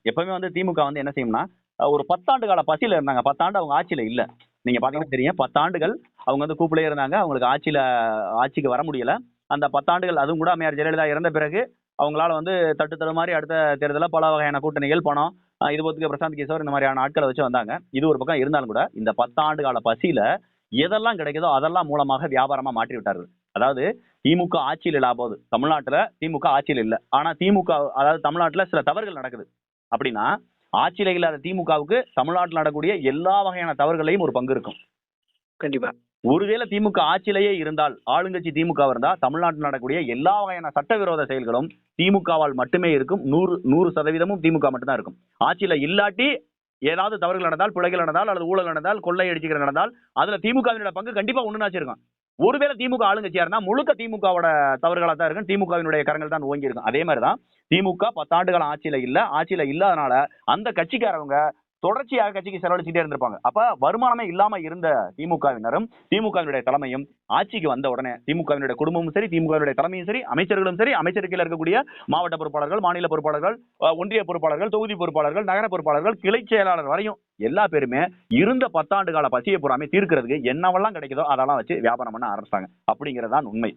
எப்பவுமே வந்து திமுக வந்து என்ன செய்யும்னா ஒரு 10 ஆண்டு கால பசியில இருந்தாங்க. 10 ஆண்டு அவங்க ஆட்சியில இல்ல. நீங்க பாத்தீங்கன்னா தெரியும். 10 ஆண்டுகள் அவங்க வந்து கூப்பிலே இருந்தாங்க. அவங்களுக்கு ஆட்சிக்கு வர முடியல. அந்த 10 ஆண்டுகள் அதுவும் கூட அம்மையார் ஜெயலலிதா இறந்த பிறகு அவங்களால வந்து தட்டு தடுமாறி அடுத்த தேர்தலில் பல வகையான கூட்டணிகள் பணம் இது போத்துக்கு பிரசாந்த் கிஷோர் இந்த மாதிரியான ஆட்களை வச்சு வந்தாங்க. இது ஒரு பக்கம் இருந்தாலும் கூட இந்த 10 ஆண்டு கால பசியில எதெல்லாம் கிடைக்குதோ அதெல்லாம் மூலமாக வியாபாரமா மாற்றி விட்டார்கள். அதாவது திமுக ஆட்சியில் இல்லாத போது தமிழ்நாட்டுல திமுக ஆட்சியில் இல்ல. ஆனா திமுக அதாவது தமிழ்நாட்டுல சில தவறுகள் நடக்குது அப்படின்னா ஆட்சியில இல்லாத திமுகவுக்கு தமிழ்நாட்டில் நடக்கக்கூடிய எல்லா வகையான தவறுகளையும் ஒரு பங்கு இருக்கும். கண்டிப்பா. ஒருவேளை திமுக ஆட்சியிலேயே இருந்தால் ஆளுங்கட்சி திமுக இருந்தா தமிழ்நாட்டில் நடக்கக்கூடிய எல்லா வகையான சட்டவிரோத செயல்களும் திமுகவால் மட்டுமே இருக்கும். 100% திமுக மட்டும்தான் இருக்கும். ஆட்சியில இல்லாட்டி ஏதாவது தவறுகள் நடந்தால், பிழைகள் நடந்தால், அல்லது ஊழல் நடந்தால், கொள்ளை அடிச்சுக்கிற நடந்தால் அதுல திமுகவினோட பங்கு கண்டிப்பா ஒண்ணுனாச்சும் இருக்கும். ஒருவேளை திமுக ஆளுங்கட்சியா இருந்தா முழுக்க திமுகவோட தவறுகளா தான் இருக்கும். திமுகவினுடைய கரங்கள் தான் ஓங்கி இருக்கும். அதே மாதிரிதான் திமுக 10 ஆண்டுகள் ஆட்சியில இல்ல. ஆட்சியில இல்லாதனால அந்த கட்சிக்காரவங்க தொடர்ச்சியாக கட்சிக்கு செலவழிச்சுட்டே இருந்திருப்பாங்க. அப்ப வருமானமே இல்லாம இருந்த திமுகவினரும் திமுகவினுடைய தலைமையும் ஆட்சிக்கு வந்த உடனே திமுகவினுடைய குடும்பமும் சரி, திமுகவினுடைய தலைமையும் சரி, அமைச்சர்களும் சரி, அமைச்சருக்கில் இருக்கக்கூடிய மாவட்ட பொறுப்பாளர்கள், மாநில பொறுப்பாளர்கள், ஒன்றிய பொறுப்பாளர்கள், தொகுதி பொறுப்பாளர்கள், நகர பொறுப்பாளர்கள், கிளை செயலாளர் வரையும் எல்லா பேருமே இருந்த 10 ஆண்டு கால பசியை பூராமே தீர்க்கிறதுக்கு என்னவெல்லாம் கிடைக்குதோ அதெல்லாம் வச்சு வியாபாரம் பண்ண ஆரம்பிச்சாங்க. அப்படிங்கறதுதான் உண்மை.